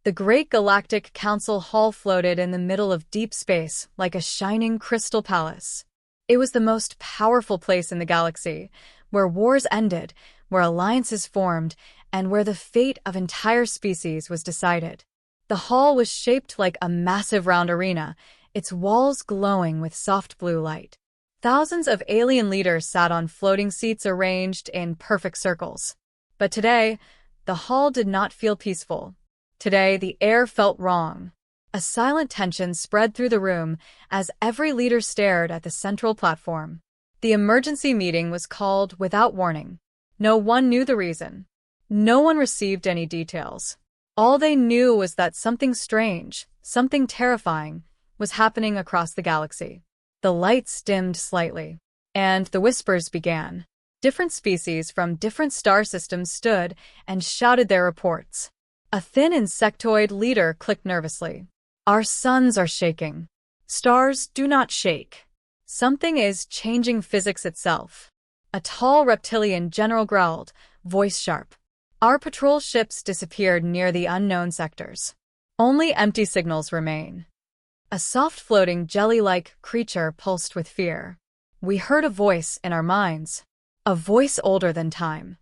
The great galactic council hall floated in the middle of deep space like a shining crystal palace. It was the most powerful place in the galaxy, where wars ended, where alliances formed, and where the fate of entire species was decided. The hall was shaped like a massive round arena, its walls glowing with soft blue light. Thousands of alien leaders sat on floating seats arranged in perfect circles. But today, the hall did not feel peaceful. Today, the air felt wrong. A silent tension spread through the room as every leader stared at the central platform. The emergency meeting was called without warning. No one knew the reason. No one received any details. All they knew was that something strange, something terrifying, was happening across the galaxy. The lights dimmed slightly, and the whispers began. Different species from different star systems stood and shouted their reports. A thin insectoid leader clicked nervously. Our suns are shaking. Stars do not shake. Something is changing physics itself. A tall reptilian general growled, voice sharp. Our patrol ships disappeared near the unknown sectors. Only empty signals remain. A soft floating jelly-like creature pulsed with fear. We heard a voice in our minds. A voice older than time.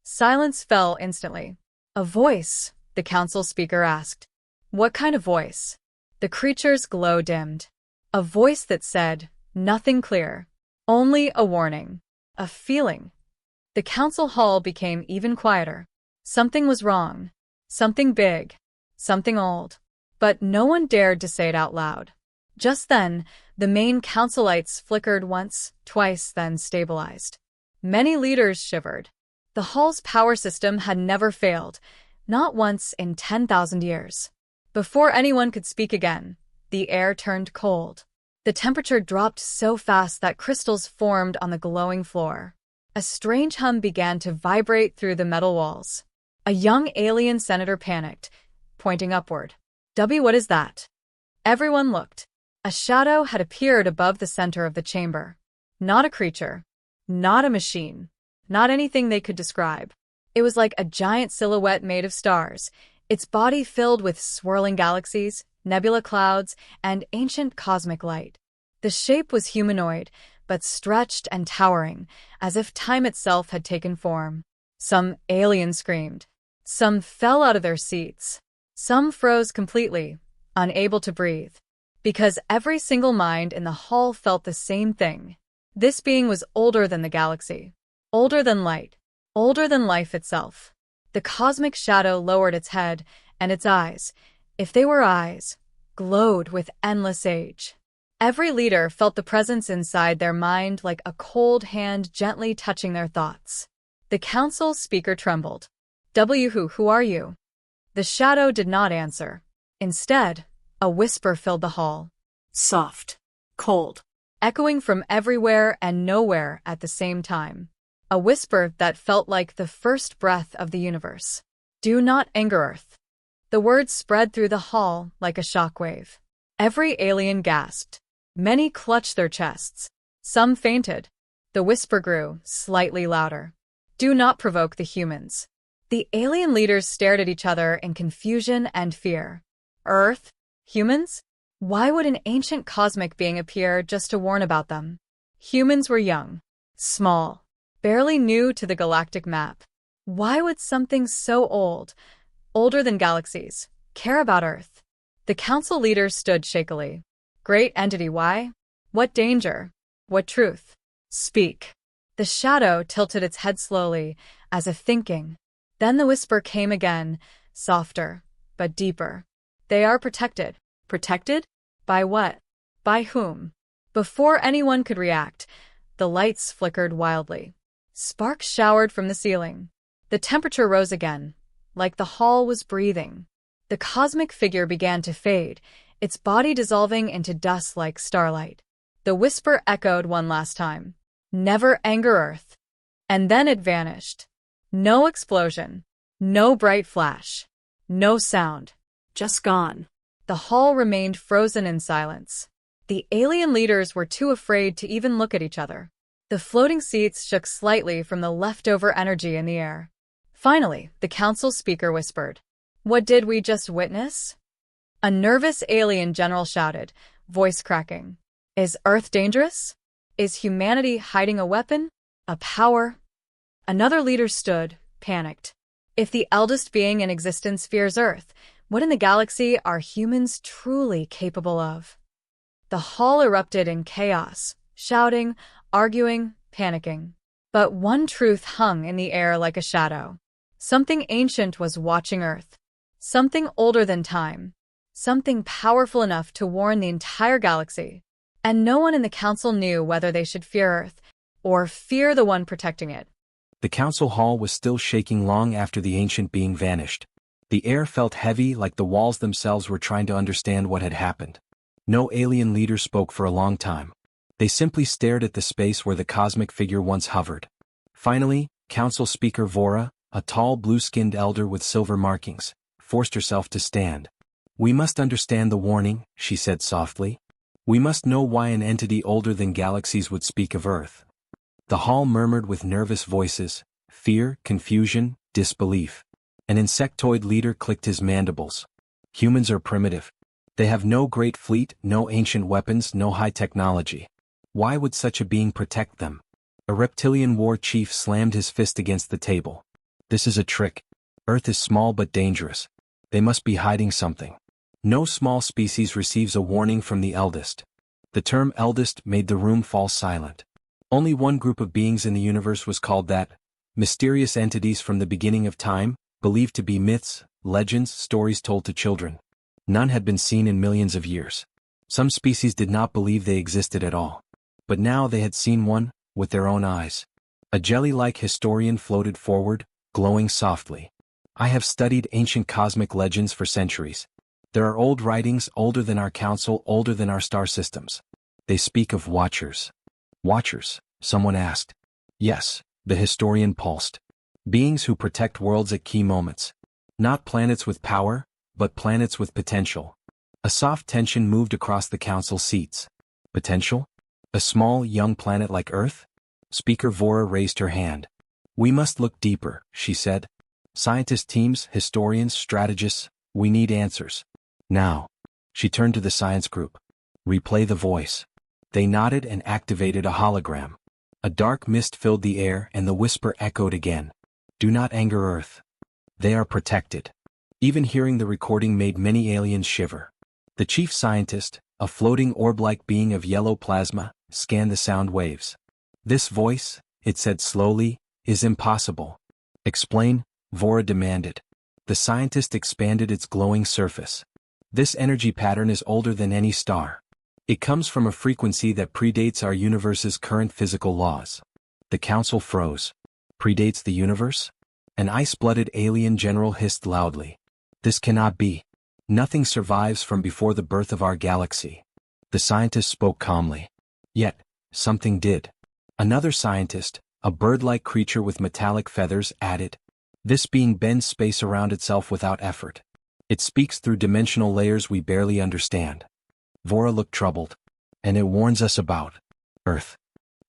Silence fell instantly. A voice, the council speaker asked. What kind of voice? The creature's glow dimmed. A voice that said, nothing clear. Only a warning. A feeling. The council hall became even quieter. Something was wrong. Something big. Something old. But no one dared to say it out loud. Just then, the main council lights flickered once, twice, then stabilized. Many leaders shivered. The hall's power system had never failed, not once in 10,000 years. Before anyone could speak again, the air turned cold. The temperature dropped so fast that crystals formed on the glowing floor. A strange hum began to vibrate through the metal walls. A young alien senator panicked, pointing upward. What is that? Everyone looked. A shadow had appeared above the center of the chamber. Not a creature. Not a machine. Not anything they could describe. It was like a giant silhouette made of stars, its body filled with swirling galaxies, nebula clouds, and ancient cosmic light. The shape was humanoid, but stretched and towering, as if time itself had taken form. Some aliens screamed. Some fell out of their seats. Some froze completely, unable to breathe. Because every single mind in the hall felt the same thing. This being was older than the galaxy. Older than light. Older than life itself. The cosmic shadow lowered its head, and its eyes, if they were eyes, glowed with endless age. Every leader felt the presence inside their mind like a cold hand gently touching their thoughts. The council speaker trembled. Who are you? The shadow did not answer. Instead, a whisper filled the hall. Soft. Cold. Echoing from everywhere and nowhere at the same time. A whisper that felt like the first breath of the universe. Do not anger Earth. The words spread through the hall like a shockwave. Every alien gasped. Many clutched their chests. Some fainted. The whisper grew, slightly louder. Do not provoke the humans. The alien leaders stared at each other in confusion and fear. Earth? Humans? Why would an ancient cosmic being appear just to warn about them? Humans were young, small, barely new to the galactic map. Why would something so old, older than galaxies, care about Earth? The council leaders stood shakily. Great entity, why? What danger? What truth? Speak. The shadow tilted its head slowly, as if thinking. Then the whisper came again, softer, but deeper. They are protected. Protected? By what? By whom? Before anyone could react, the lights flickered wildly. Sparks showered from the ceiling. The temperature rose again, like the hall was breathing. The cosmic figure began to fade, its body dissolving into dust like starlight. The whisper echoed one last time. Never anger Earth. And then it vanished. No explosion. No bright flash. No sound. Just gone. The hall remained frozen in silence. The alien leaders were too afraid to even look at each other. The floating seats shook slightly from the leftover energy in the air. Finally, the council speaker whispered. What did we just witness? A nervous alien general shouted, voice cracking. Is Earth dangerous? Is humanity hiding a weapon? A power? Another leader stood, panicked. If the eldest being in existence fears Earth, what in the galaxy are humans truly capable of? The hall erupted in chaos, shouting, arguing, panicking. But one truth hung in the air like a shadow. Something ancient was watching Earth. Something older than time. Something powerful enough to warn the entire galaxy. And no one in the council knew whether they should fear Earth or fear the one protecting it. The council hall was still shaking long after the ancient being vanished. The air felt heavy, like the walls themselves were trying to understand what had happened. No alien leader spoke for a long time. They simply stared at the space where the cosmic figure once hovered. Finally, council speaker Vora, a tall blue-skinned elder with silver markings, forced herself to stand. "We must understand the warning," she said softly. "We must know why an entity older than galaxies would speak of Earth." The hall murmured with nervous voices, fear, confusion, disbelief. An insectoid leader clicked his mandibles. "Humans are primitive. They have no great fleet, no ancient weapons, no high technology. Why would such a being protect them?" A reptilian war chief slammed his fist against the table. "This is a trick. Earth is small but dangerous. They must be hiding something." No small species receives a warning from the eldest. The term eldest made the room fall silent. Only one group of beings in the universe was called that: mysterious entities from the beginning of time, believed to be myths, legends, stories told to children. None had been seen in millions of years. Some species did not believe they existed at all. But now they had seen one, with their own eyes. A jelly-like historian floated forward, glowing softly. "I have studied ancient cosmic legends for centuries. There are old writings older than our council, older than our star systems. They speak of watchers." "Watchers?" someone asked. "Yes," the historian pulsed. "Beings who protect worlds at key moments. Not planets with power, but planets with potential." A soft tension moved across the council seats. Potential? A small, young planet like Earth? Speaker Vora raised her hand. "We must look deeper," she said. "Scientist teams, historians, strategists, we need answers. Now." She turned to the science group. "Replay the voice." They nodded and activated a hologram. A dark mist filled the air and the whisper echoed again. "Do not anger Earth. They are protected." Even hearing the recording made many aliens shiver. The chief scientist, a floating orb-like being of yellow plasma, scanned the sound waves. "This voice," it said slowly, "is impossible." "Explain," Vora demanded. The scientist expanded its glowing surface. "This energy pattern is older than any star. It comes from a frequency that predates our universe's current physical laws." The council froze. "Predates the universe?" An ice-blooded alien general hissed loudly. "This cannot be. Nothing survives from before the birth of our galaxy." The scientist spoke calmly. "Yet, something did." Another scientist, a bird-like creature with metallic feathers, added, "This being bends space around itself without effort. It speaks through dimensional layers we barely understand." Vora looked troubled. "And it warns us about Earth."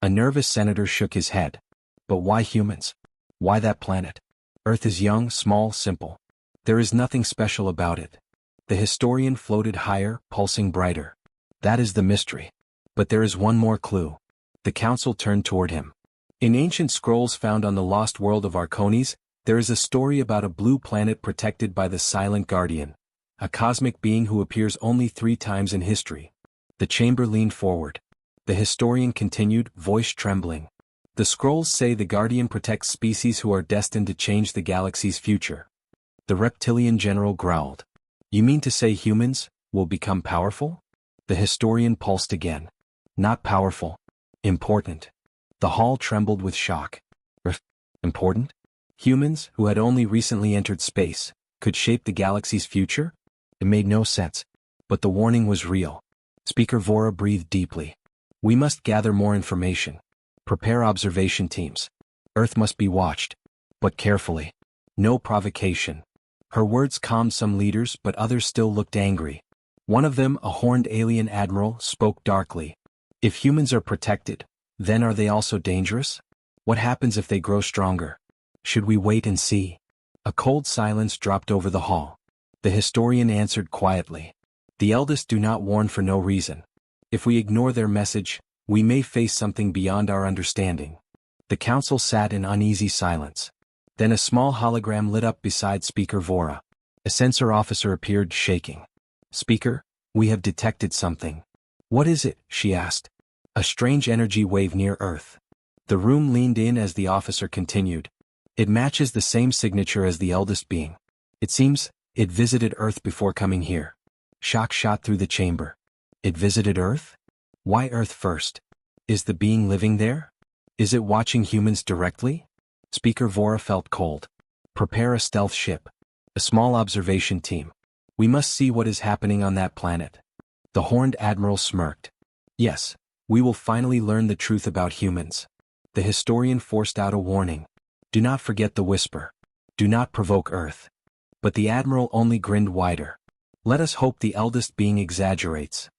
A nervous senator shook his head. "But why humans? Why that planet? Earth is young, small, simple. There is nothing special about it." The historian floated higher, pulsing brighter. "That is the mystery. But there is one more clue." The council turned toward him. "In ancient scrolls found on the lost world of Arcones, there is a story about a blue planet protected by the Silent Guardian, a cosmic being who appears only 3 times in history." The chamber leaned forward. The historian continued, voice trembling. "The scrolls say the Guardian protects species who are destined to change the galaxy's future." The reptilian general growled. "You mean to say humans will become powerful?" The historian pulsed again. "Not powerful. Important." The hall trembled with shock. Important? Humans, who had only recently entered space, could shape the galaxy's future? It made no sense. But the warning was real. Speaker Vora breathed deeply. "We must gather more information. Prepare observation teams. Earth must be watched. But carefully. No provocation." Her words calmed some leaders, but others still looked angry. One of them, a horned alien admiral, spoke darkly. "If humans are protected, then are they also dangerous? What happens if they grow stronger? Should we wait and see?" A cold silence dropped over the hall. The historian answered quietly. The Eldest do not warn for no reason. If we ignore their message, we may face something beyond our understanding. The council sat in uneasy silence. Then a small hologram lit up beside Speaker Vora. A sensor officer appeared, shaking. "Speaker, we have detected something." "What is it?" she asked. "A strange energy wave near Earth." The room leaned in as the officer continued. "It matches the same signature as the Eldest being. It seems it visited Earth before coming here." Shock shot through the chamber. It visited Earth? Why Earth first? Is the being living there? Is it watching humans directly? Speaker Vora felt cold. "Prepare a stealth ship. A small observation team. We must see what is happening on that planet." The Horned Admiral smirked. "Yes, we will finally learn the truth about humans." The historian forced out a warning. "Do not forget the whisper. Do not provoke Earth." But the Admiral only grinned wider. "Let us hope the Eldest being exaggerates."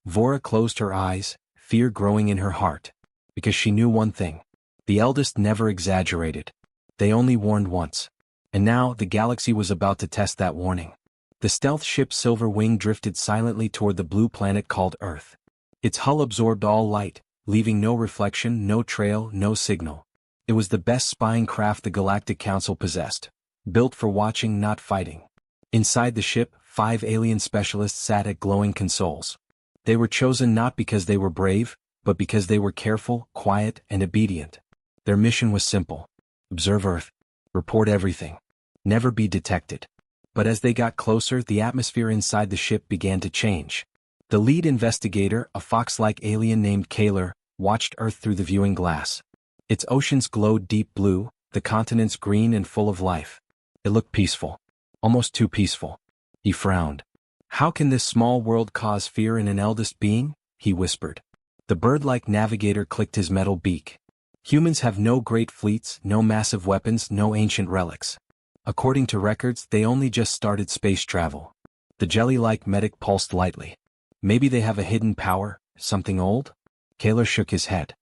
Vora closed her eyes, fear growing in her heart. Because she knew one thing. The Eldest never exaggerated. They only warned once. And now the galaxy was about to test that warning. The stealth ship Silver Wing drifted silently toward the blue planet called Earth. Its hull absorbed all light, leaving no reflection, no trail, no signal. It was the best spying craft the Galactic Council possessed. Built for watching, not fighting. Inside the ship, 5 alien specialists sat at glowing consoles. They were chosen not because they were brave, but because they were careful, quiet, and obedient. Their mission was simple. Observe Earth. Report everything. Never be detected. But as they got closer, the atmosphere inside the ship began to change. The lead investigator, a fox-like alien named Kaler, watched Earth through the viewing glass. Its oceans glowed deep blue, the continents green and full of life. It looked peaceful. Almost too peaceful. He frowned. "How can this small world cause fear in an Eldest being?" he whispered. The bird-like navigator clicked his metal beak. "Humans have no great fleets, no massive weapons, no ancient relics. According to records, they only just started space travel." The jelly-like medic pulsed lightly. "Maybe they have a hidden power, something old?" Kaler shook his head.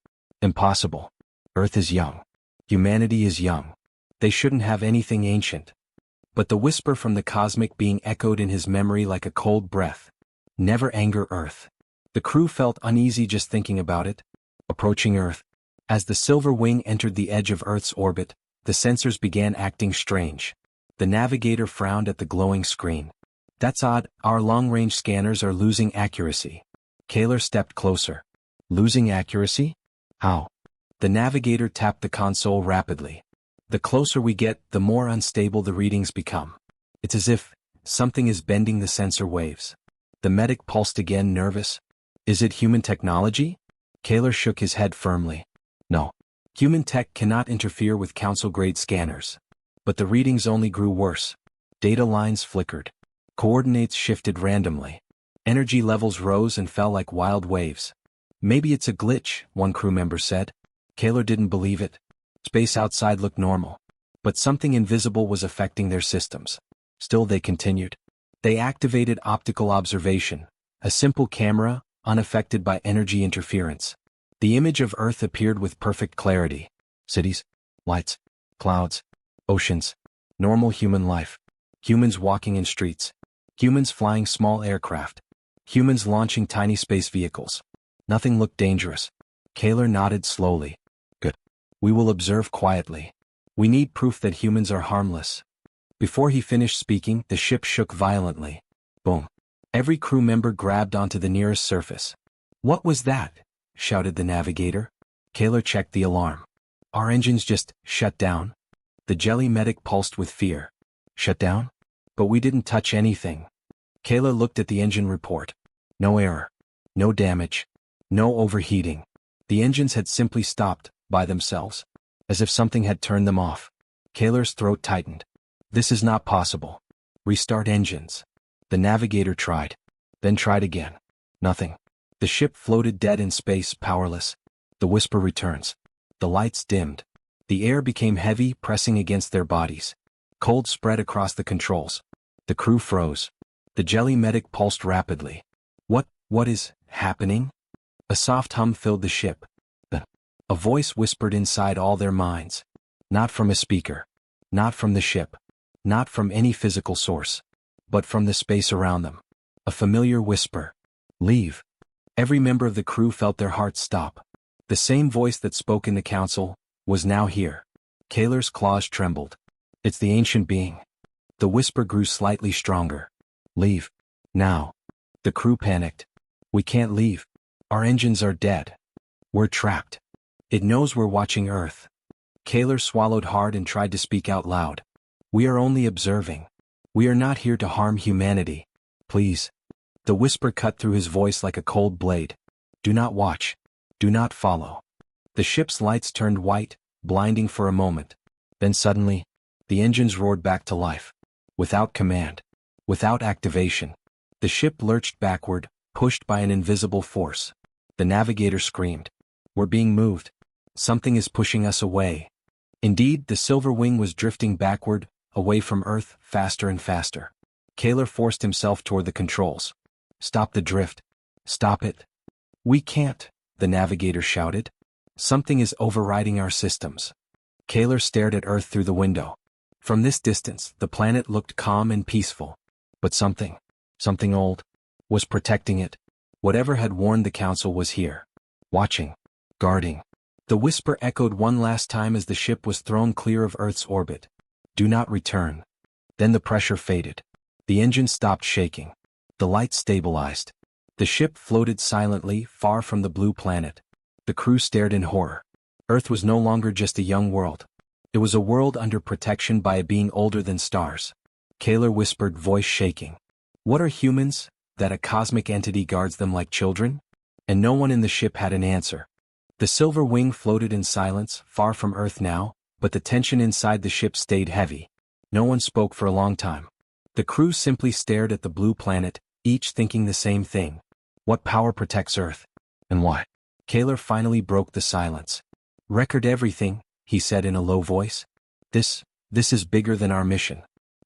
"Impossible. Earth is young. Humanity is young. They shouldn't have anything ancient." But the whisper from the cosmic being echoed in his memory like a cold breath. "Never anger Earth." The crew felt uneasy just thinking about it. Approaching Earth. As the Silver Wing entered the edge of Earth's orbit, the sensors began acting strange. The navigator frowned at the glowing screen. "That's odd, our long-range scanners are losing accuracy." Kaler stepped closer. "Losing accuracy? How?" The navigator tapped the console rapidly. "The closer we get, the more unstable the readings become. It's as if something is bending the sensor waves." The medic pulsed again, nervous. "Is it human technology?" Kaler shook his head firmly. "No. Human tech cannot interfere with council-grade scanners." But the readings only grew worse. Data lines flickered. Coordinates shifted randomly. Energy levels rose and fell like wild waves. "Maybe it's a glitch," one crew member said. Kaler didn't believe it. Space outside looked normal. But something invisible was affecting their systems. Still they continued. They activated optical observation, a simple camera, unaffected by energy interference. The image of Earth appeared with perfect clarity. Cities, lights, clouds, oceans, normal human life. Humans walking in streets. Humans flying small aircraft. Humans launching tiny space vehicles. Nothing looked dangerous. Kaler nodded slowly. "Good. We will observe quietly. We need proof that humans are harmless." Before he finished speaking, the ship shook violently. Boom. Every crew member grabbed onto the nearest surface. "What was that?" shouted the navigator. Kaler checked the alarm. "Our engines just shut down." The jelly medic pulsed with fear. "Shut down? But we didn't touch anything." Kaler looked at the engine report. No error. No damage. No overheating. The engines had simply stopped, by themselves. As if something had turned them off. Kaler's throat tightened. "This is not possible. Restart engines." The navigator tried. Then tried again. Nothing. The ship floated dead in space, powerless. The whisper returns. The lights dimmed. The air became heavy, pressing against their bodies. Cold spread across the controls. The crew froze. The jelly medic pulsed rapidly. What is happening?" A soft hum filled the ship. A voice whispered inside all their minds. Not from a speaker. Not from the ship. Not from any physical source. but from the space around them. A familiar whisper. Leave. Every member of the crew felt their hearts stop. The same voice that spoke in the council was now here. Kaler's claws trembled. It's the ancient being. The whisper grew slightly stronger. Leave. Now. The crew panicked. We can't leave. Our engines are dead. We're trapped. It knows we're watching Earth. Kaler swallowed hard and tried to speak out loud. We are only observing. We are not here to harm humanity. Please. The whisper cut through his voice like a cold blade. Do not watch. Do not follow. The ship's lights turned white, blinding for a moment. Then suddenly, the engines roared back to life. Without command. Without activation. The ship lurched backward, pushed by an invisible force. The navigator screamed. We're being moved. Something is pushing us away. Indeed, the silver wing was drifting backward, away from Earth, faster and faster. Kaler forced himself toward the controls. Stop the drift. Stop it. We can't, the navigator shouted. Something is overriding our systems. Kaler stared at Earth through the window. From this distance, the planet looked calm and peaceful. But something old, was protecting it. Whatever had warned the council was here. Watching. Guarding. The whisper echoed one last time as the ship was thrown clear of Earth's orbit. Do not return. Then the pressure faded. The engine stopped shaking. The lights stabilized. The ship floated silently, far from the blue planet. The crew stared in horror. Earth was no longer just a young world. It was a world under protection by a being older than stars. Kaler whispered, voice shaking. What are humans, that a cosmic entity guards them like children? And no one in the ship had an answer. The silver wing floated in silence, far from Earth now, but the tension inside the ship stayed heavy. No one spoke for a long time. The crew simply stared at the blue planet, each thinking the same thing. What power protects Earth? And why? Kaler finally broke the silence. Record everything, he said in a low voice. This is bigger than our mission.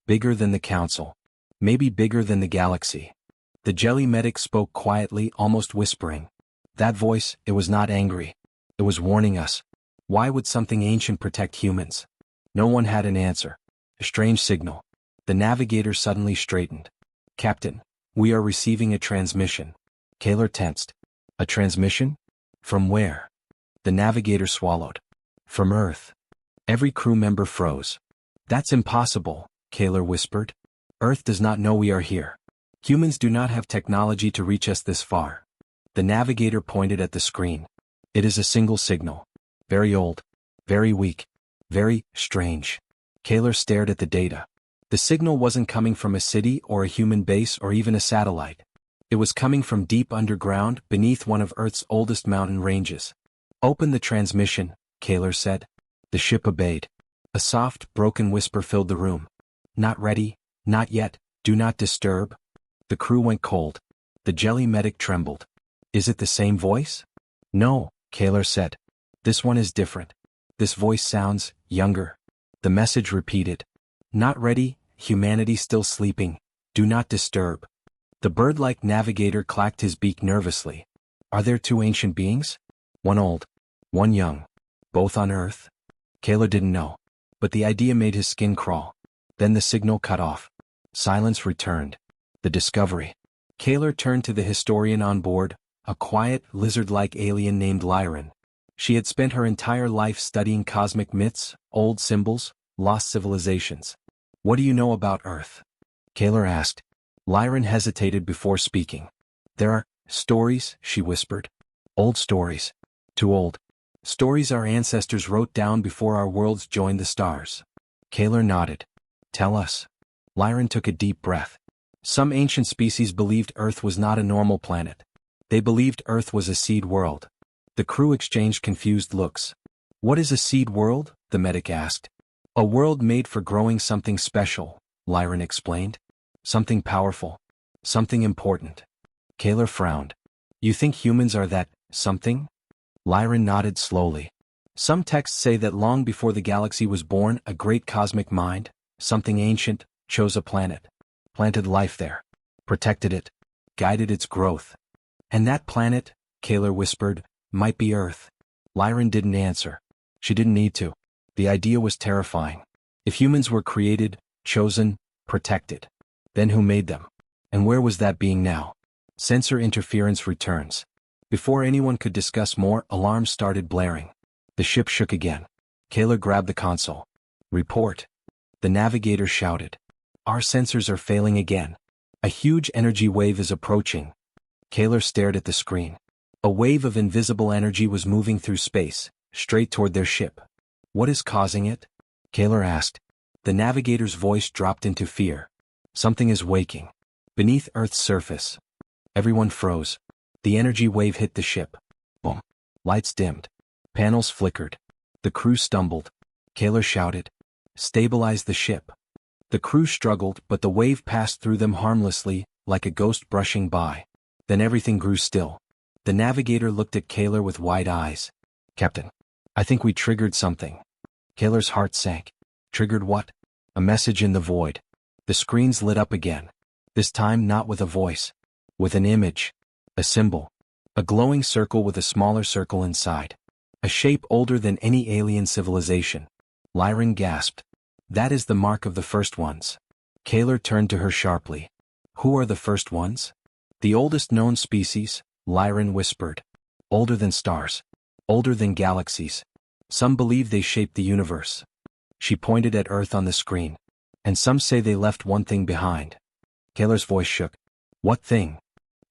Bigger than the council. Maybe bigger than the galaxy. The jelly medic spoke quietly, almost whispering. That voice, it was not angry. It was warning us. Why would something ancient protect humans? No one had an answer. A strange signal. The navigator suddenly straightened. Captain, we are receiving a transmission. Kaler tensed. A transmission? From where? The navigator swallowed. From Earth. Every crew member froze. That's impossible, Kaler whispered. Earth does not know we are here. Humans do not have technology to reach us this far. The navigator pointed at the screen. It is a single signal. Very old. Very weak. Very strange. Kaler stared at the data. The signal wasn't coming from a city or a human base or even a satellite. It was coming from deep underground, beneath one of Earth's oldest mountain ranges. Open the transmission, Kaler said. The ship obeyed. A soft, broken whisper filled the room. Not ready, not yet, do not disturb. The crew went cold. The jelly medic trembled. Is it the same voice? No, Kaler said. This one is different. This voice sounds younger. The message repeated. Not ready, humanity still sleeping. Do not disturb. The bird-like navigator clacked his beak nervously. Are there two ancient beings? One old, one young. Both on Earth? Kaler didn't know. But the idea made his skin crawl. Then the signal cut off. Silence returned. The discovery. Kaler turned to the historian on board, a quiet, lizard-like alien named Lyran. She had spent her entire life studying cosmic myths, old symbols, lost civilizations. What do you know about Earth? Kaler asked. Lyran hesitated before speaking. There are stories, she whispered. Old stories. Too old. Stories our ancestors wrote down before our worlds joined the stars. Kaler nodded. Tell us. Lyran took a deep breath. Some ancient species believed Earth was not a normal planet. They believed Earth was a seed world. The crew exchanged confused looks. What is a seed world? The medic asked. A world made for growing something special, Lyran explained. Something powerful. Something important. Kaler frowned. You think humans are that something? Lyran nodded slowly. Some texts say that long before the galaxy was born, a great cosmic mind, something ancient, chose a planet. Planted life there. Protected it. Guided its growth. And that planet, Kaler whispered, might be Earth. Lyran didn't answer. She didn't need to. The idea was terrifying. If humans were created, chosen, protected. Then who made them? And where was that being now? Sensor interference returns. Before anyone could discuss more, alarms started blaring. The ship shook again. Kaler grabbed the console. Report. The navigator shouted. Our sensors are failing again. A huge energy wave is approaching. Kaler stared at the screen. A wave of invisible energy was moving through space, straight toward their ship. What is causing it? Kaler asked. The navigator's voice dropped into fear. Something is waking. Beneath Earth's surface. Everyone froze. The energy wave hit the ship. Boom. Lights dimmed. Panels flickered. The crew stumbled. Kaler shouted. Stabilize the ship. The crew struggled, but the wave passed through them harmlessly, like a ghost brushing by. Then everything grew still. The navigator looked at Kaler with wide eyes. Captain, I think we triggered something. Kaler's heart sank. Triggered what? A message in the void. The screens lit up again. This time not with a voice. With an image. A symbol. A glowing circle with a smaller circle inside. A shape older than any alien civilization. Lyran gasped. That is the mark of the first ones. Kaler turned to her sharply. Who are the first ones? The oldest known species, Lyran whispered. Older than stars. Older than galaxies. Some believe they shaped the universe. She pointed at Earth on the screen. And some say they left one thing behind. Kaler's voice shook. What thing?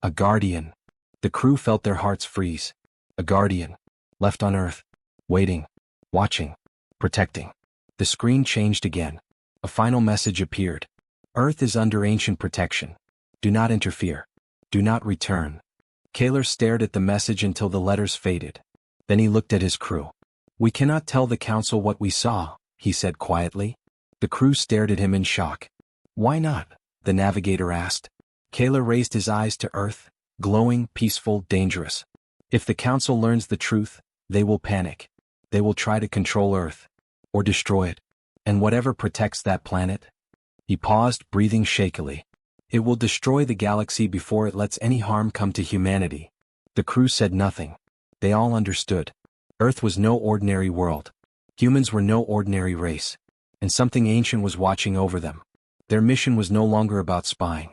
A guardian. The crew felt their hearts freeze. A guardian. Left on Earth. Waiting. Watching. Protecting. The screen changed again. A final message appeared. Earth is under ancient protection. Do not interfere. Do not return. Kaler stared at the message until the letters faded. Then he looked at his crew. We cannot tell the council what we saw, he said quietly. The crew stared at him in shock. Why not? The navigator asked. Kaler raised his eyes to Earth, glowing, peaceful, dangerous. If the council learns the truth, they will panic. They will try to control Earth. Or destroy it. And whatever protects that planet. He paused, breathing shakily. It will destroy the galaxy before it lets any harm come to humanity. The crew said nothing. They all understood. Earth was no ordinary world. Humans were no ordinary race. And something ancient was watching over them. Their mission was no longer about spying.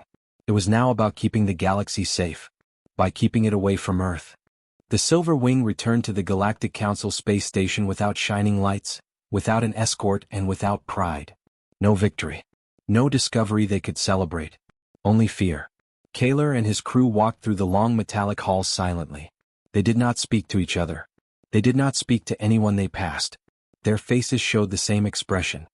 It was now about keeping the galaxy safe. By keeping it away from Earth. The Silver Wing returned to the Galactic Council space station without shining lights, without an escort and without pride. No victory. No discovery they could celebrate. Only fear. Kaler and his crew walked through the long metallic halls silently. They did not speak to each other. They did not speak to anyone they passed. Their faces showed the same expression.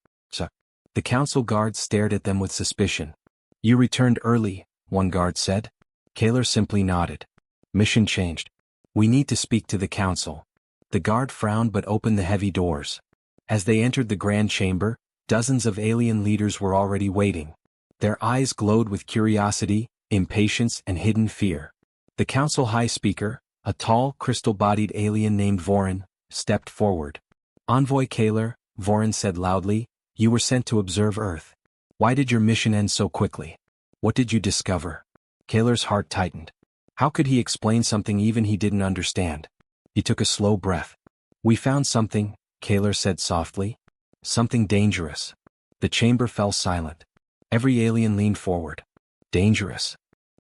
The council guards stared at them with suspicion. You returned early, one guard said. Kaler simply nodded. Mission changed. We need to speak to the council. The guard frowned but opened the heavy doors. As they entered the grand chamber, dozens of alien leaders were already waiting. Their eyes glowed with curiosity, impatience, and hidden fear. The council high speaker, a tall, crystal-bodied alien named Vorin, stepped forward. Envoy Kaler, Vorin said loudly, you were sent to observe Earth. Why did your mission end so quickly? What did you discover? Kaler's heart tightened. How could he explain something even he didn't understand? He took a slow breath. We found something, Kaler said softly. Something dangerous. The chamber fell silent. Every alien leaned forward. Dangerous.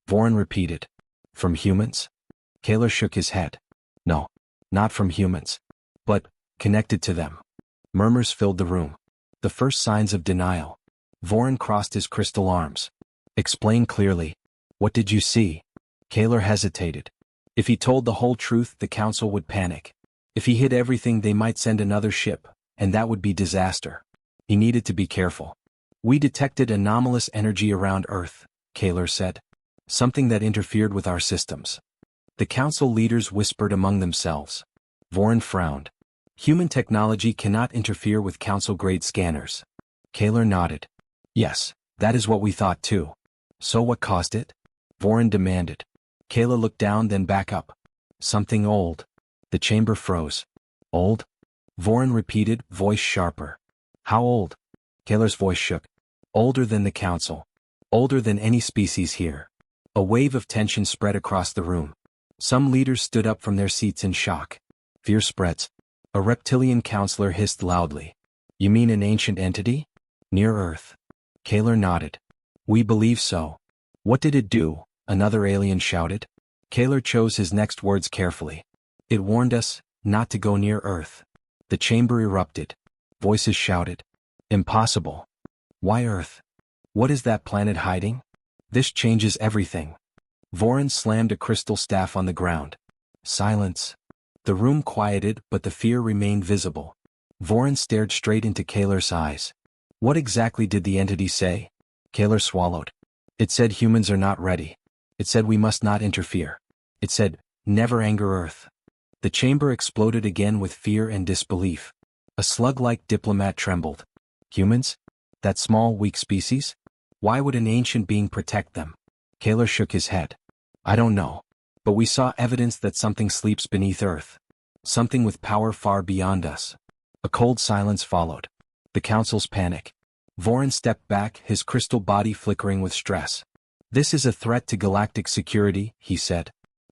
Vorin repeated. From humans? Kaler shook his head. No, not from humans. But, connected to them. Murmurs filled the room. The first signs of denial. Vorin crossed his crystal arms. Explain clearly. What did you see? Kaler hesitated. If he told the whole truth, the council would panic. If he hid everything, they might send another ship, and that would be disaster. He needed to be careful. We detected anomalous energy around Earth, Kaler said. Something that interfered with our systems. The council leaders whispered among themselves. Vorin frowned. Human technology cannot interfere with council-grade scanners. Kaler nodded. Yes, that is what we thought too. So what caused it? Vorin demanded. Kaler looked down then back up. Something old. The chamber froze. Old? Vorin repeated, voice sharper. How old? Kaler's voice shook. Older than the council. Older than any species here. A wave of tension spread across the room. Some leaders stood up from their seats in shock. Fear spreads. A reptilian counselor hissed loudly. You mean an ancient entity? Near Earth. Kaler nodded. We believe so. What did it do? Another alien shouted. Kaler chose his next words carefully. It warned us not to go near Earth. The chamber erupted. Voices shouted. Impossible. Why Earth? What is that planet hiding? This changes everything. Vorin slammed a crystal staff on the ground. Silence. The room quieted, but the fear remained visible. Vorin stared straight into Kaler's eyes. What exactly did the entity say? Kaler swallowed. It said humans are not ready. It said we must not interfere. It said, never anger Earth. The chamber exploded again with fear and disbelief. A slug-like diplomat trembled. Humans? That small, weak species? Why would an ancient being protect them? Kaler shook his head. I don't know. But we saw evidence that something sleeps beneath Earth. Something with power far beyond us. A cold silence followed. The council's panic. Vorin stepped back, his crystal body flickering with stress. This is a threat to galactic security, he said.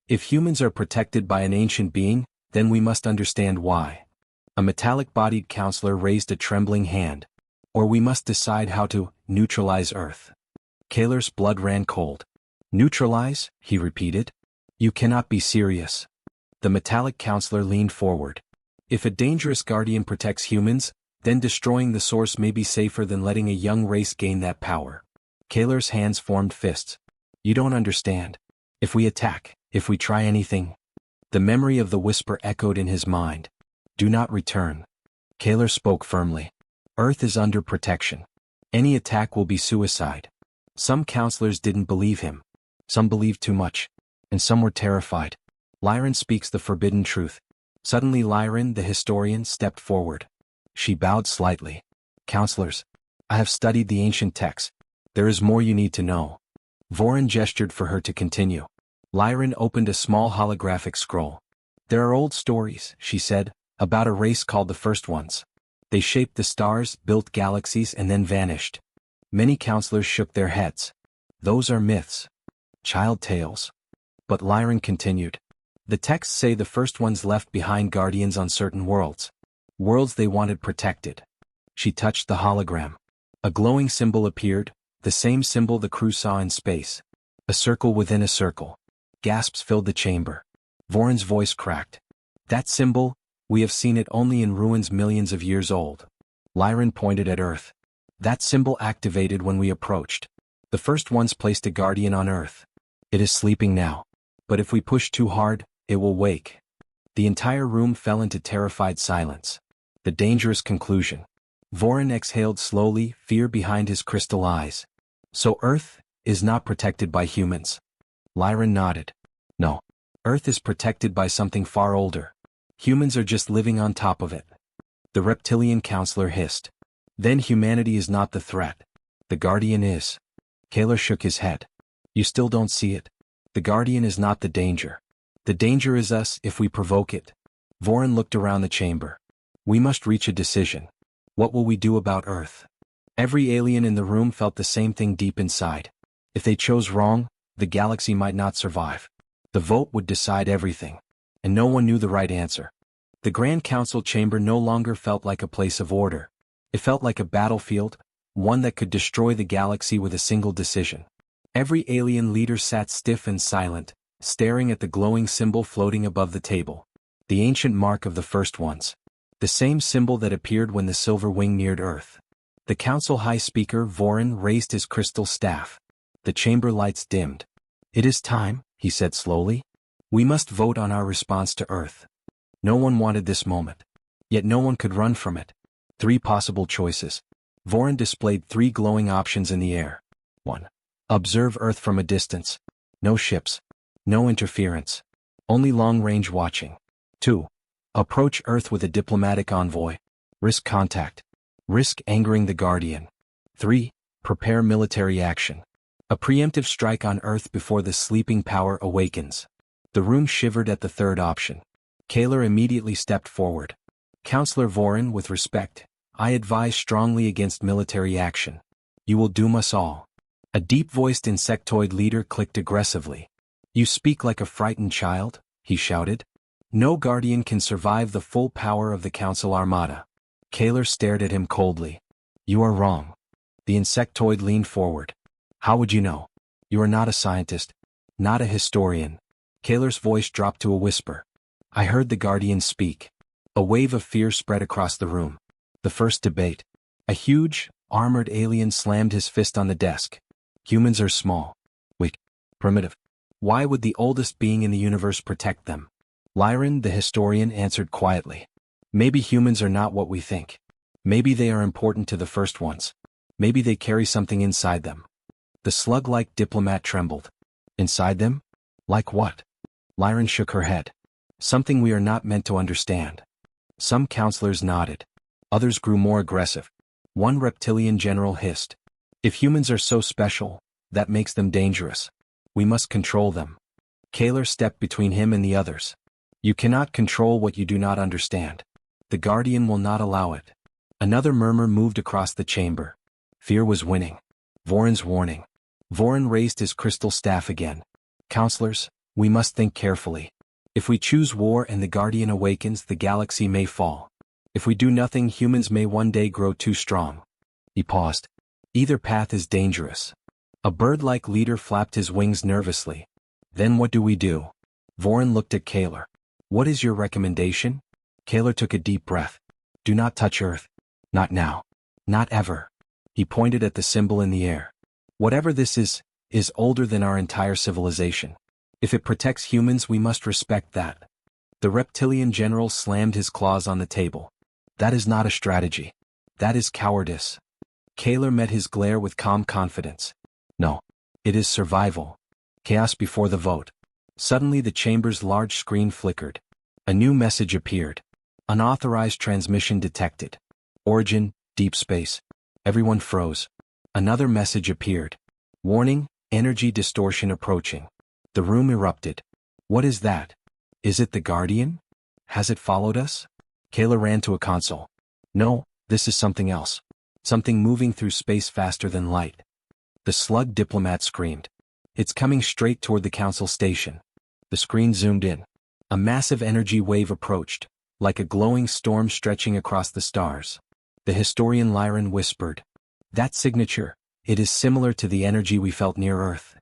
If humans are protected by an ancient being, then we must understand why. A metallic-bodied counselor raised a trembling hand. Or we must decide how to neutralize Earth. Kaler's blood ran cold. Neutralize? He repeated. You cannot be serious. The metallic counselor leaned forward. If a dangerous guardian protects humans, then destroying the source may be safer than letting a young race gain that power. Kaler's hands formed fists. You don't understand. If we attack, if we try anything. The memory of the whisper echoed in his mind. Do not return. Kaler spoke firmly. Earth is under protection. Any attack will be suicide. Some counselors didn't believe him. Some believed too much. And some were terrified. Lyran speaks the forbidden truth. Suddenly Lyran, the historian, stepped forward. She bowed slightly. Counselors, I have studied the ancient texts. There is more you need to know. Vorin gestured for her to continue. Lyran opened a small holographic scroll. There are old stories, she said, about a race called the First Ones. They shaped the stars, built galaxies, and then vanished. Many counselors shook their heads. Those are myths. Child tales. But Lyran continued. The texts say the First Ones left behind guardians on certain worlds. Worlds they wanted protected. She touched the hologram. A glowing symbol appeared, the same symbol the crew saw in space. A circle within a circle. Gasps filled the chamber. Vorin's voice cracked. That symbol, we have seen it only in ruins millions of years old. Lyran pointed at Earth. That symbol activated when we approached. The First Ones placed a guardian on Earth. It is sleeping now. But if we push too hard, it will wake. The entire room fell into terrified silence. The dangerous conclusion. Vorin exhaled slowly, fear behind his crystal eyes. So Earth is not protected by humans. Lyran nodded. No. Earth is protected by something far older. Humans are just living on top of it. The reptilian counselor hissed. Then humanity is not the threat. The Guardian is. Kaler shook his head. You still don't see it. The Guardian is not the danger. The danger is us if we provoke it. Vorin looked around the chamber. We must reach a decision. What will we do about Earth? Every alien in the room felt the same thing deep inside. If they chose wrong, the galaxy might not survive. The vote would decide everything. And no one knew the right answer. The Grand Council chamber no longer felt like a place of order. It felt like a battlefield, one that could destroy the galaxy with a single decision. Every alien leader sat stiff and silent, staring at the glowing symbol floating above the table. The ancient mark of the First Ones. The same symbol that appeared when the silver wing neared Earth. The council high speaker Vorin raised his crystal staff. The chamber lights dimmed. It is time, he said slowly. We must vote on our response to Earth. No one wanted this moment. Yet no one could run from it. 3 possible choices. Vorin displayed 3 glowing options in the air. 1. Observe Earth from a distance. No ships. No interference. Only long-range watching. 2. Approach Earth with a diplomatic envoy. Risk contact. Risk angering the Guardian. 3. Prepare military action. A preemptive strike on Earth before the sleeping power awakens. The room shivered at the third option. Kaler immediately stepped forward. Counselor Vorin, with respect, I advise strongly against military action. You will doom us all. A deep-voiced insectoid leader clicked aggressively. You speak like a frightened child, he shouted. No guardian can survive the full power of the Council Armada. Kaler stared at him coldly. You are wrong. The insectoid leaned forward. How would you know? You are not a scientist, not a historian. Kaler's voice dropped to a whisper. I heard the Guardian speak. A wave of fear spread across the room. The first debate. A huge, armored alien slammed his fist on the desk. Humans are small, weak, primitive. Why would the oldest being in the universe protect them? Lyran, the historian, answered quietly. Maybe humans are not what we think. Maybe they are important to the first ones. Maybe they carry something inside them. The slug-like diplomat trembled. Inside them? Like what? Lyran shook her head. Something we are not meant to understand. Some counselors nodded. Others grew more aggressive. One reptilian general hissed. If humans are so special, that makes them dangerous. We must control them. Kaler stepped between him and the others. You cannot control what you do not understand. The Guardian will not allow it. Another murmur moved across the chamber. Fear was winning. Voron's warning. Voron raised his crystal staff again. Counselors, we must think carefully. If we choose war and the Guardian awakens, the galaxy may fall. If we do nothing, humans may one day grow too strong. He paused. Either path is dangerous. A bird-like leader flapped his wings nervously. Then what do we do? Voron looked at Kaler. What is your recommendation? Kaler took a deep breath. Do not touch Earth. Not now. Not ever. He pointed at the symbol in the air. Whatever this is older than our entire civilization. If it protects humans, we must respect that. The reptilian general slammed his claws on the table. That is not a strategy. That is cowardice. Kaler met his glare with calm confidence. No. It is survival. Chaos before the vote. Suddenly the chamber's large screen flickered. A new message appeared. Unauthorized transmission detected. Origin, deep space. Everyone froze. Another message appeared. Warning, energy distortion approaching. The room erupted. What is that? Is it the Guardian? Has it followed us? Kaler ran to a console. No, this is something else. Something moving through space faster than light. The slug diplomat screamed. It's coming straight toward the council station. The screen zoomed in. A massive energy wave approached, like a glowing storm stretching across the stars. The historian Lyran whispered. That signature, it is similar to the energy we felt near Earth.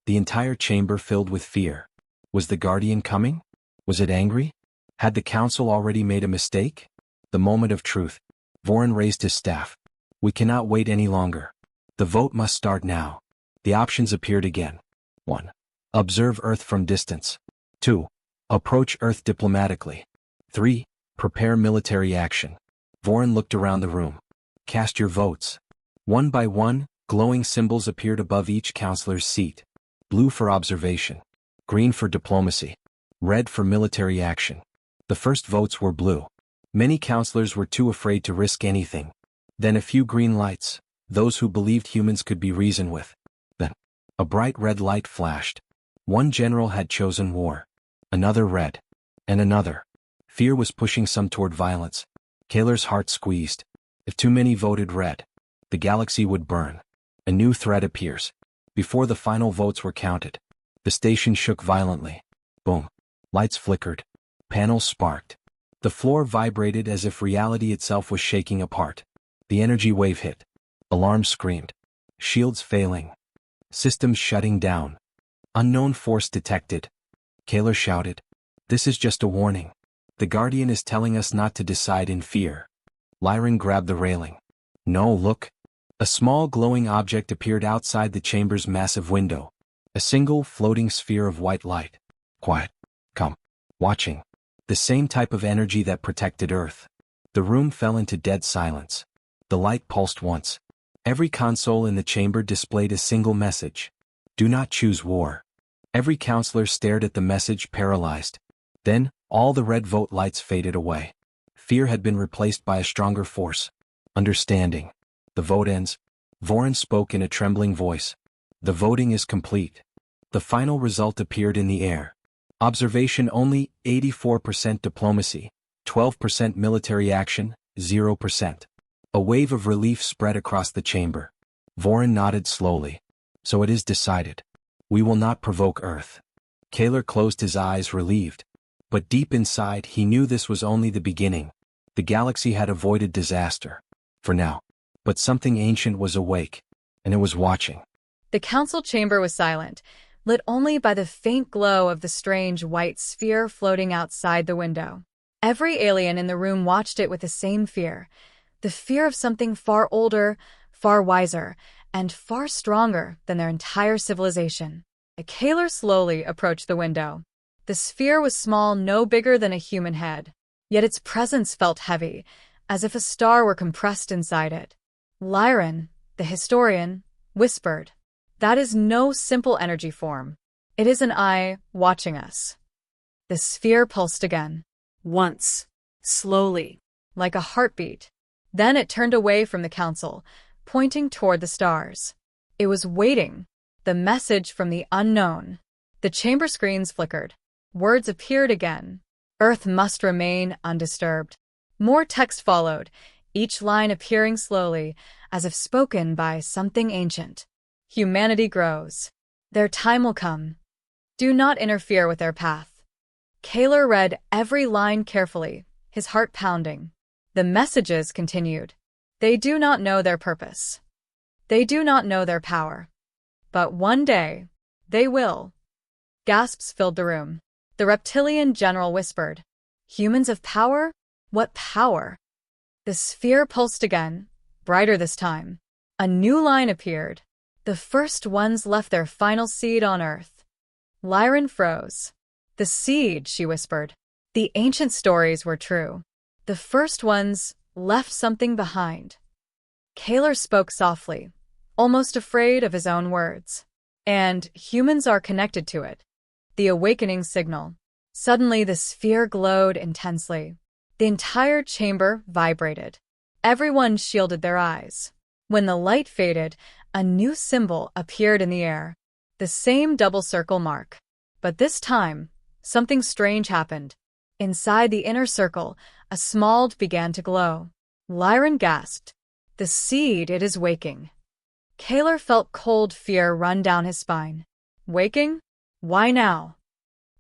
The entire chamber filled with fear. Was the Guardian coming? Was it angry? Had the council already made a mistake? The moment of truth. Voron raised his staff. We cannot wait any longer. The vote must start now. The options appeared again. 1. Observe Earth from distance. 2. Approach Earth diplomatically. 3. Prepare military action. Voron looked around the room. Cast your votes. One by one, glowing symbols appeared above each counselor's seat. Blue for observation. Green for diplomacy. Red for military action. The first votes were blue. Many counselors were too afraid to risk anything. Then a few green lights, those who believed humans could be reasoned with. Then, a bright red light flashed. One general had chosen war. Another red. And another. Fear was pushing some toward violence. Kaler's heart squeezed. If too many voted red, the galaxy would burn. A new threat appears. Before the final votes were counted, the station shook violently. Boom. Lights flickered. Panels sparked. The floor vibrated as if reality itself was shaking apart. The energy wave hit. Alarms screamed. Shields failing. Systems shutting down. Unknown force detected. Kaler shouted. This is just a warning. The Guardian is telling us not to decide in fear. Lyran grabbed the railing. No, look. A small glowing object appeared outside the chamber's massive window. A single floating sphere of white light. Quiet. Come. Watching. The same type of energy that protected Earth. The room fell into dead silence. The light pulsed once. Every console in the chamber displayed a single message. Do not choose war. Every counselor stared at the message paralyzed. Then, all the red vote lights faded away. Fear had been replaced by a stronger force. Understanding. The vote ends. Voron spoke in a trembling voice. The voting is complete. The final result appeared in the air. Observation only, 84% diplomacy, 12% military action, 0%. A wave of relief spread across the chamber. Voron nodded slowly. So it is decided. We will not provoke Earth. Kaler closed his eyes, relieved. But deep inside he knew this was only the beginning. The galaxy had avoided disaster. For now. But something ancient was awake. And it was watching. The council chamber was silent, lit only by the faint glow of the strange white sphere floating outside the window. Every alien in the room watched it with the same fear, the fear of something far older, far wiser, and far stronger than their entire civilization. Kaler slowly approached the window. The sphere was small, no bigger than a human head, yet its presence felt heavy, as if a star were compressed inside it. Lyran, the historian, whispered, "That is no simple energy form. It is an eye watching us." The sphere pulsed again. Once, slowly, like a heartbeat. Then it turned away from the council, pointing toward the stars. It was waiting. The message from the unknown. The chamber screens flickered. Words appeared again. Earth must remain undisturbed. More text followed, each line appearing slowly, as if spoken by something ancient. Humanity grows. Their time will come. Do not interfere with their path. Kaler read every line carefully, his heart pounding. The messages continued. They do not know their purpose. They do not know their power. But one day, they will. Gasps filled the room. The reptilian general whispered, "Humans of power? What power?" The sphere pulsed again, brighter this time. A new line appeared. The first ones left their final seed on Earth. Lyran froze. "The seed," she whispered. The ancient stories were true. The first ones left something behind. Kaler spoke softly, almost afraid of his own words. "And humans are connected to it." The awakening signal. Suddenly the sphere glowed intensely. The entire chamber vibrated. Everyone shielded their eyes. When the light faded, a new symbol appeared in the air. The same double circle mark. But this time, something strange happened. Inside the inner circle, a small began to glow. Lyran gasped. "The seed, it is waking." Kaler felt cold fear run down his spine. Waking? Why now?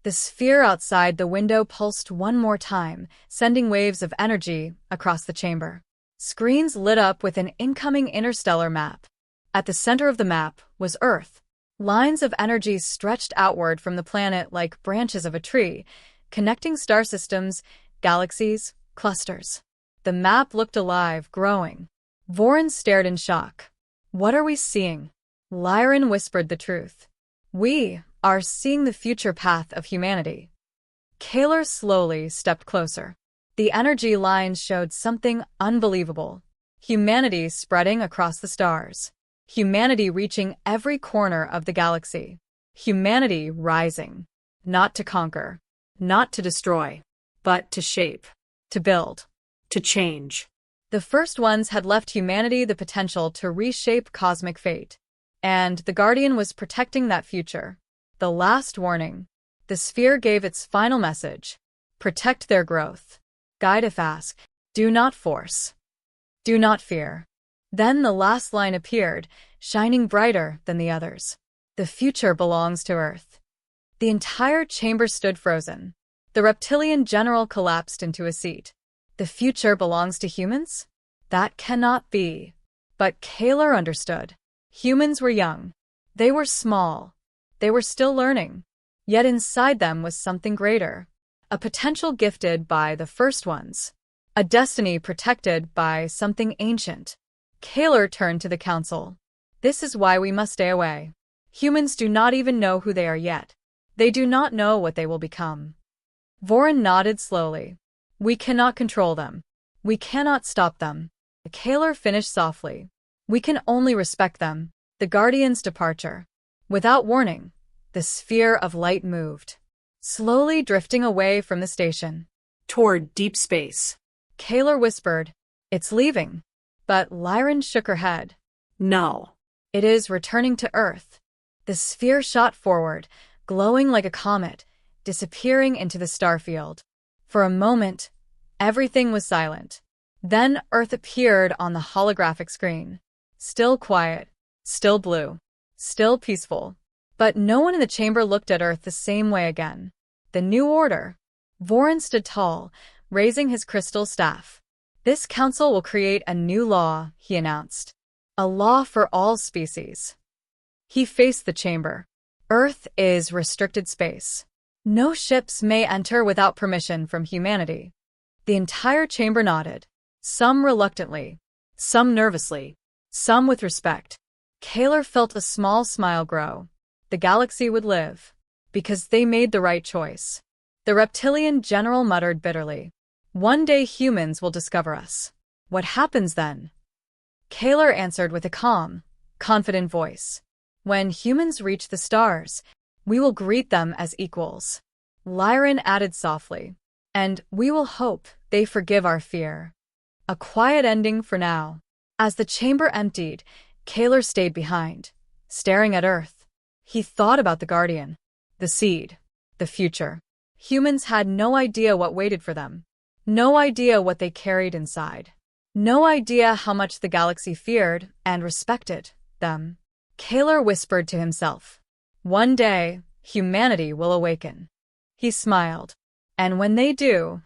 The sphere outside the window pulsed one more time, sending waves of energy across the chamber. Screens lit up with an incoming interstellar map. At the center of the map was Earth. Lines of energy stretched outward from the planet like branches of a tree, connecting star systems, galaxies, clusters. The map looked alive, growing. Vorin stared in shock. "What are we seeing?" Lyran whispered the truth. "We are seeing the future path of humanity." Kaler slowly stepped closer. The energy lines showed something unbelievable. Humanity spreading across the stars. Humanity reaching every corner of the galaxy. Humanity rising. Not to conquer. Not to destroy. But to shape. To build. To change. The first ones had left humanity the potential to reshape cosmic fate. And the Guardian was protecting that future. The last warning. The sphere gave its final message. Protect their growth. Guide if asked. Do not force. Do not fear. Then the last line appeared, shining brighter than the others. The future belongs to Earth. The entire chamber stood frozen. The reptilian general collapsed into a seat. The future belongs to humans? That cannot be. But Kaler understood. Humans were young. They were small. They were still learning. Yet inside them was something greater. A potential gifted by the first ones. A destiny protected by something ancient. Kaler turned to the council. "This is why we must stay away. Humans do not even know who they are yet. They do not know what they will become." Vorin nodded slowly. "We cannot control them. We cannot stop them." Kaler finished softly. "We can only respect them." The Guardian's departure. Without warning, the sphere of light moved, slowly drifting away from the station. Toward deep space. Kaler whispered, "It's leaving." But Lyran shook her head. "No. It is returning to Earth." The sphere shot forward, glowing like a comet, disappearing into the starfield. For a moment, everything was silent. Then Earth appeared on the holographic screen. Still quiet, still blue, still peaceful. But no one in the chamber looked at Earth the same way again. The new order. Vorin stood tall, raising his crystal staff. "This council will create a new law," he announced. "A law for all species." He faced the chamber. Earth is restricted space. No ships may enter without permission from humanity. The entire chamber nodded, some reluctantly, some nervously, some with respect. Kaler felt a small smile grow. The galaxy would live, because they made the right choice. The reptilian general muttered bitterly, "One day humans will discover us. What happens then?" Kaler answered with a calm, confident voice. "When humans reach the stars, we will greet them as equals." Lyran added softly, "And we will hope they forgive our fear." A quiet ending for now. As the chamber emptied, Kaler stayed behind, staring at Earth. He thought about the Guardian, the Seed, the future. Humans had no idea what waited for them. No idea what they carried inside. No idea how much the galaxy feared and respected them. Kaler whispered to himself, "One day, humanity will awaken." He smiled. "And when they do,